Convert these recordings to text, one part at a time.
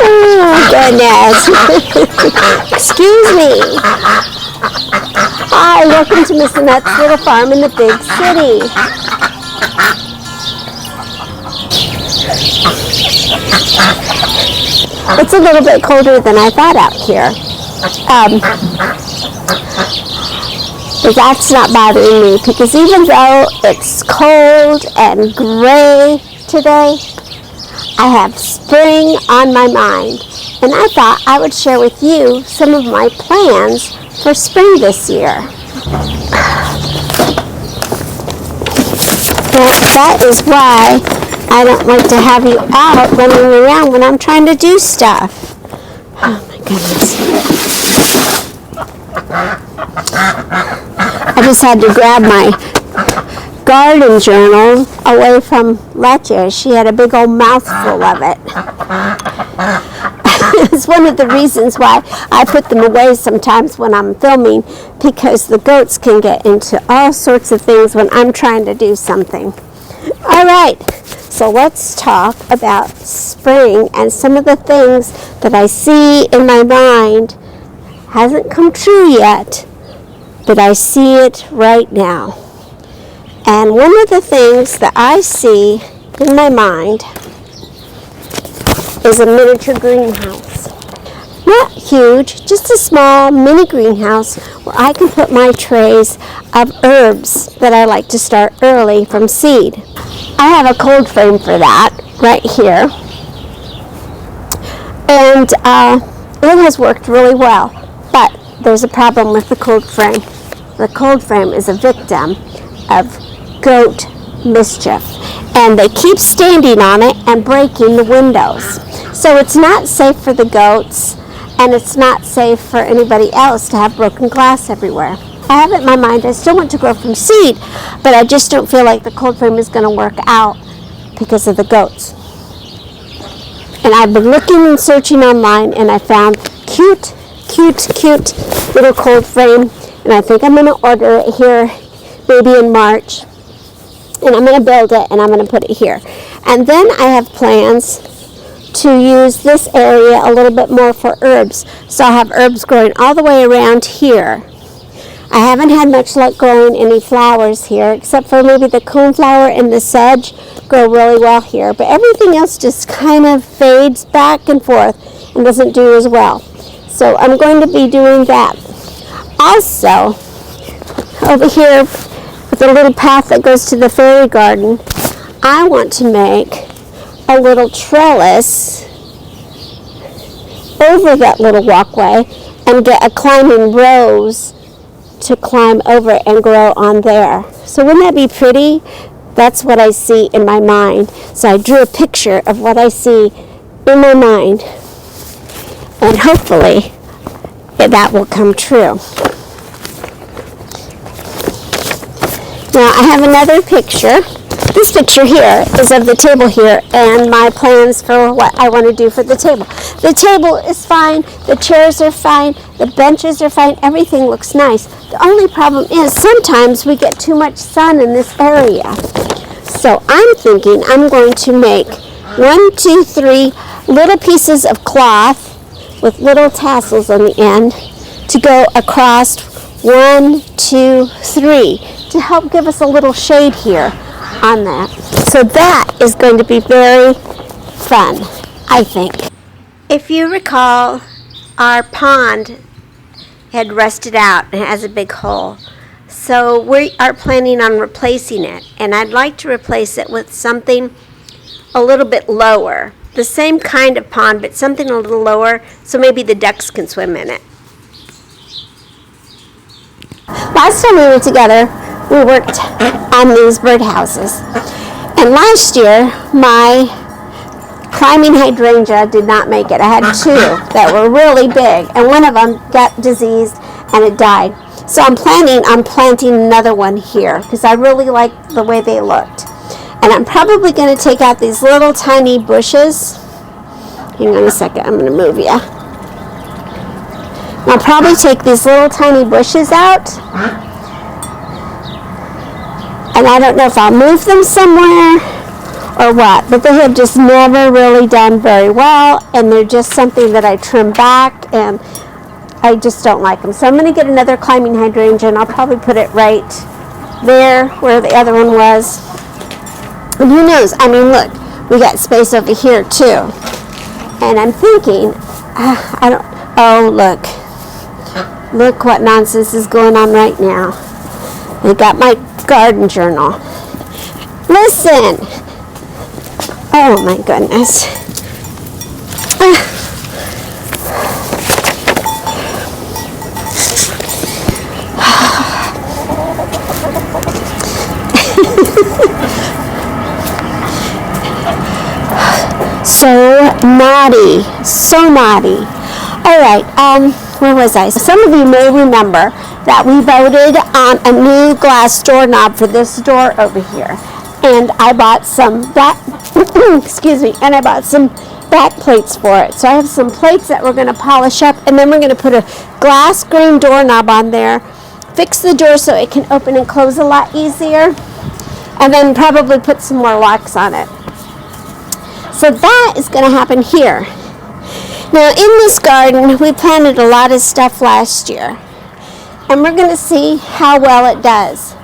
Oh, goodness. Excuse me. Hi, welcome to Miss Annette's little farm in the big city. It's a little bit colder than I thought out here. But that's not bothering me, because even though it's cold and gray today, I have spring on my mind, and I thought I would share with you some of my plans for spring this year. Well, that is why I don't like to have you out running around when I'm trying to do stuff. Oh my goodness. I just had to grab my garden journal away from Letcha. She had a big old mouthful of it. It's one of the reasons why I put them away sometimes when I'm filming, because the goats can get into all sorts of things when I'm trying to do something. All right, so let's talk about spring and some of the things that I see in my mind. Hasn't come true yet, but I see it right now. And one of the things that I see in my mind is a miniature greenhouse. Not huge, just a small mini greenhouse where I can put my trays of herbs that I like to start early from seed. I have a cold frame for that right here. And it has worked really well. But there's a problem with the cold frame. The cold frame is a victim of goat mischief, and they keep standing on it and breaking the windows. So it's not safe for the goats, and it's not safe for anybody else to have broken glass everywhere. I have it in my mind I still want to grow from seed, but I just don't feel like the cold frame is going to work out because of the goats. And I've been looking and searching online, and I found cute little cold frame, and I think I'm going to order it here maybe in March, and I'm going to build it and I'm going to put it here. And then I have plans to use this area a little bit more for herbs, so I'll have herbs growing all the way around here. I haven't had much luck growing any flowers here, except for maybe the coneflower and the sedge grow really well here, but everything else just kind of fades back and forth and doesn't do as well. So I'm going to be doing that. Also, over here with a little path that goes to the fairy garden, I want to make a little trellis over that little walkway and get a climbing rose to climb over and grow on there. So wouldn't that be pretty? That's what I see in my mind. So I drew a picture of what I see in my mind, and hopefully that will come true. Now I have another picture. This picture here is of the table here and my plans for what I want to do for the table. The table is fine, the chairs are fine, the benches are fine, everything looks nice. The only problem is sometimes we get too much sun in this area. So I'm thinking I'm going to make 1, 2, 3 little pieces of cloth with little tassels on the end to go across 1, 2, 3 to help give us a little shade here on that. So that is going to be very fun, I think. If you recall, our pond had rusted out and has a big hole. So we are planning on replacing it, and I'd like to replace it with something a little bit lower. The same kind of pond, but something a little lower, so maybe the ducks can swim in it. Last time we were together, we worked on these birdhouses. And last year, my climbing hydrangea did not make it. I had 2 that were really big, and one of them got diseased and it died. So I'm planning on planting another one here because I really liked the way they looked. And I'm probably going to take out these little tiny bushes. Hang on a second, I'm going to move you. I'll probably take these little tiny bushes out. And I don't know if I'll move them somewhere or what, but they have just never really done very well, and they're just something that I trim back, and I just don't like them. So I'm going to get another climbing hydrangea, and I'll probably put it right there where the other one was. And who knows? I mean, look, we got space over here too. And I'm thinking, look what nonsense is going on right now. I got my garden journal. Listen. Oh my goodness. So naughty. All right, where was I? Some of you may remember that we voted on a new glass doorknob for this door over here, and I bought some and I bought some back plates for it. So I have some plates that we're going to polish up, and then we're going to put a glass green doorknob on there, fix the door so it can open and close a lot easier, and then probably put some more locks on it. So that is going to happen here. Now in this garden, we planted a lot of stuff last year, and we're going to see how well it does.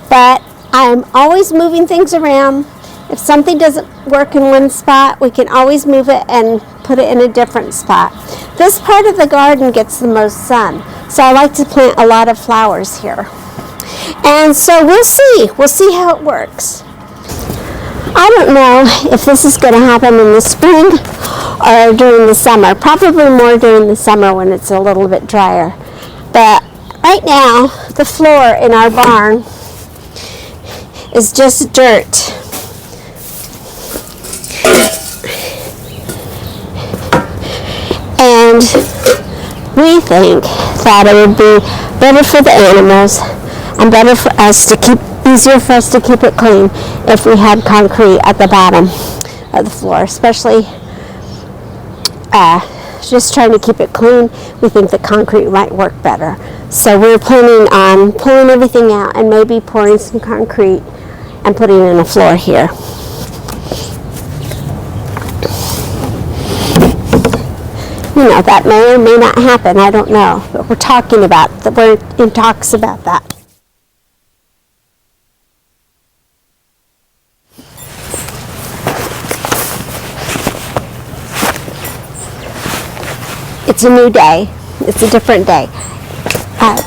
But I'm always moving things around. If something doesn't work in one spot, we can always move it and put it in a different spot. This part of the garden gets the most sun, so I like to plant a lot of flowers here. And so we'll see how it works. I don't know if this is going to happen in the spring or during the summer. Probably more during the summer when it's a little bit drier. But right now, the floor in our barn is just dirt. And we think that it would be better for the animals and better for us to easier for us to keep it clean if we had concrete at the bottom of the floor, especially just trying to keep it clean. We think that concrete might work better. So we're planning on pulling everything out and maybe pouring some concrete and putting in a floor here. You know, that may or may not happen. I don't know. But we're talking about we're in talks about that. It's a new day. It's a different day.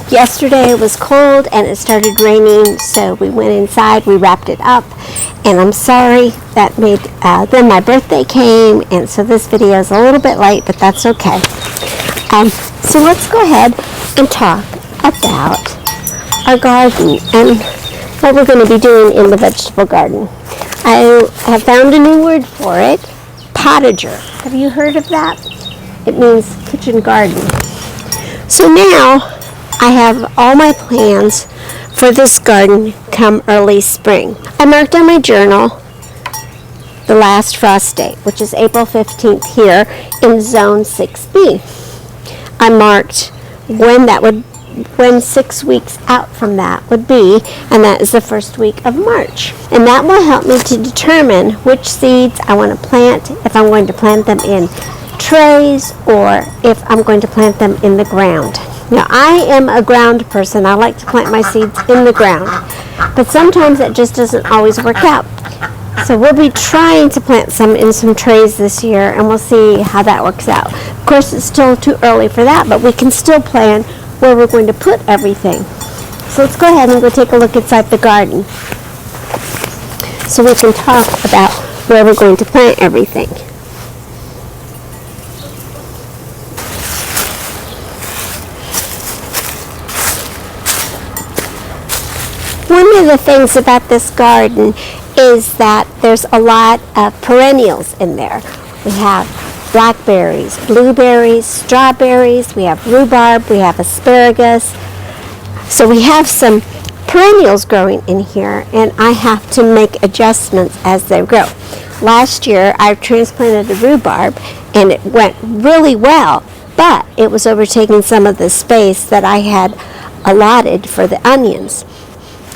Yesterday it was cold and it started raining, so we went inside, we wrapped it up, and I'm sorry that made, then my birthday came, and so this video is a little bit late, but that's okay. So let's go ahead and talk about our garden and what we're going to be doing in the vegetable garden. I have found a new word for it, potager. Have you heard of that? It means kitchen garden. So now I have all my plans for this garden come early spring. I marked on my journal the last frost date, which is April 15th here in zone 6B. I marked when 6 weeks out from that would be, and that is the first week of March. And that will help me to determine which seeds I want to plant, if I'm going to plant them in trays or if I'm going to plant them in the ground. Now, I am a ground person. I like to plant my seeds in the ground, but sometimes it just doesn't always work out. So we'll be trying to plant some in some trays this year, and we'll see how that works out. Of course, it's still too early for that, but we can still plan where we're going to put everything. So let's go ahead and go take a look inside the garden so we can talk about where we're going to plant everything. One of the things about this garden is that there's a lot of perennials in there. We have blackberries, blueberries, strawberries, we have rhubarb, we have asparagus. So we have some perennials growing in here, and I have to make adjustments as they grow. Last year I transplanted the rhubarb and it went really well, but it was overtaking some of the space that I had allotted for the onions.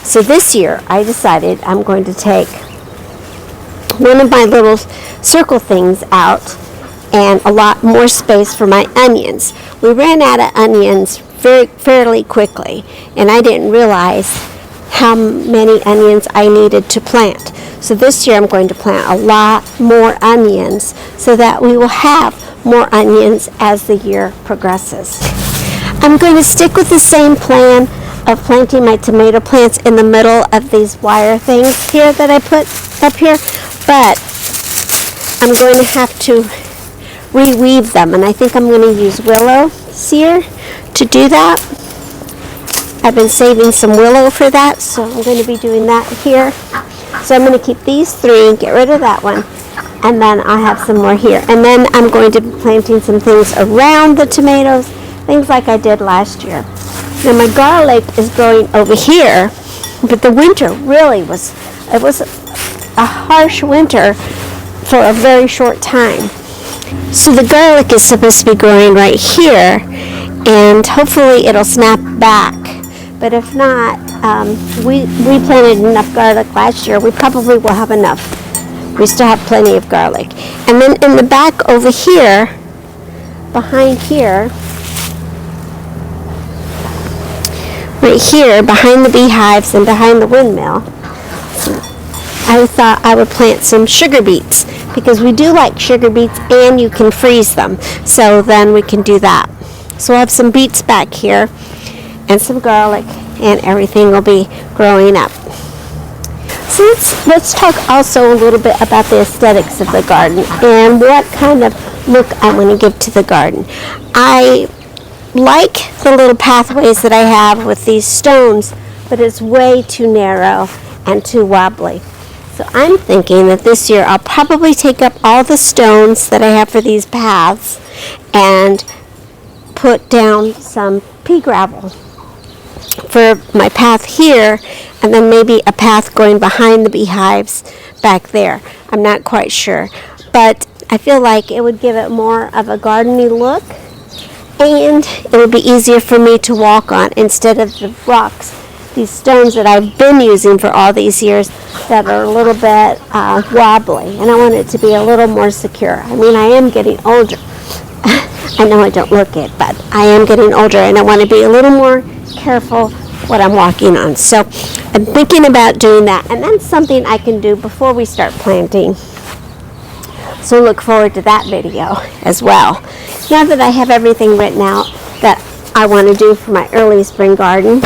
So this year I decided I'm going to take one of my little circle things out and a lot more space for my onions. We ran out of onions fairly quickly, and I didn't realize how many onions I needed to plant. So this year I'm going to plant a lot more onions so that we will have more onions as the year progresses. I'm going to stick with the same plan of planting my tomato plants in the middle of these wire things here that I put up here, but I'm going to have to reweave them, and I think I'm going to use willow this year to do that. I've been saving some willow for that, so I'm going to be doing that here. So I'm going to keep these 3, get rid of that one, and then I'll have some more here. And then I'm going to be planting some things around the tomatoes, things like I did last year. Now my garlic is growing over here, but the winter really it was a harsh winter for a very short time. So the garlic is supposed to be growing right here, and hopefully it'll snap back. But if not, we planted enough garlic last year. We probably will have enough. We still have plenty of garlic. And then in the back over here, behind here, right here, behind the beehives and behind the windmill, I thought I would plant some sugar beets, because we do like sugar beets and you can freeze them. So then we can do that. So I have some beets back here and some garlic, and everything will be growing up. So let's talk also a little bit about the aesthetics of the garden and what kind of look I want to give to the garden. I like the little pathways that I have with these stones, but it's way too narrow and too wobbly. So I'm thinking that this year I'll probably take up all the stones that I have for these paths and put down some pea gravel for my path here, and then maybe a path going behind the beehives back there. I'm not quite sure, but I feel like it would give it more of a gardeny look, and it would be easier for me to walk on instead of the rocks, these stones that I've been using for all these years that are a little bit wobbly, and I want it to be a little more secure. I mean, I am getting older. I know I don't look it, but I am getting older, and I want to be a little more careful what I'm walking on. So I'm thinking about doing that, and that's something I can do before we start planting. So look forward to that video as well. Now that I have everything written out that I want to do for my early spring garden,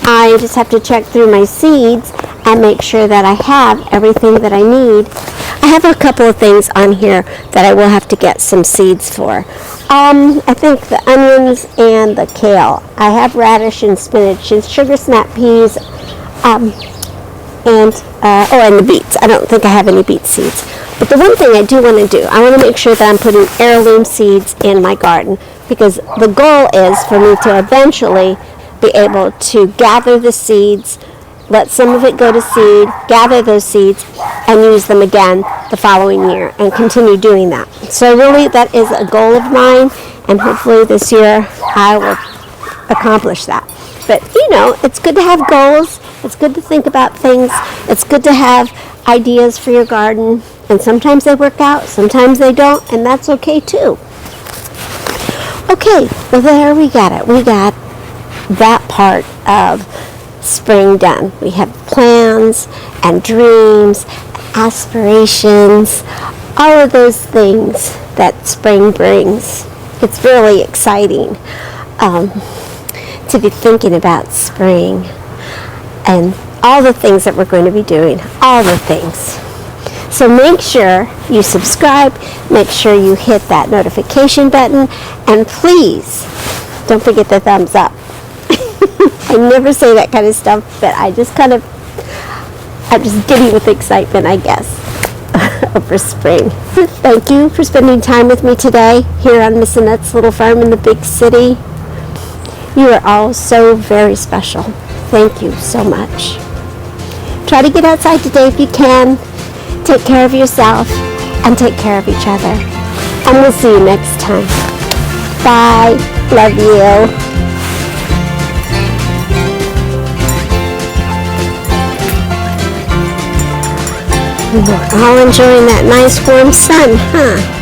I just have to check through my seeds and make sure that I have everything that I need. I have a couple of things on here that I will have to get some seeds for. I think the onions and the kale. I have radish and spinach and sugar snap peas, and the beets. I don't think I have any beet seeds. But the one thing I do want to do, I want to make sure that I'm putting heirloom seeds in my garden, because the goal is for me to eventually be able to gather the seeds, let some of it go to seed, gather those seeds, and use them again the following year, and continue doing that. So really that is a goal of mine, and hopefully this year I will accomplish that. But you know, it's good to have goals, it's good to think about things, it's good to have ideas for your garden, and sometimes they work out, sometimes they don't, and that's okay too. Okay, well there we got it. We got that part of spring done. We have plans and dreams, aspirations, all of those things that spring brings. It's really exciting to be thinking about spring and all the things that we're going to be doing, all the things. So make sure you subscribe, make sure you hit that notification button, and please don't forget the thumbs up. I never say that kind of stuff, but I'm just giddy with excitement, I guess, over spring. Thank you for spending time with me today here on Miss Annette's little farm in the big city. You are all so very special. Thank you so much. Try to get outside today if you can. Take care of yourself and take care of each other. And we'll see you next time. Bye. Love you. We're all enjoying that nice warm sun, huh?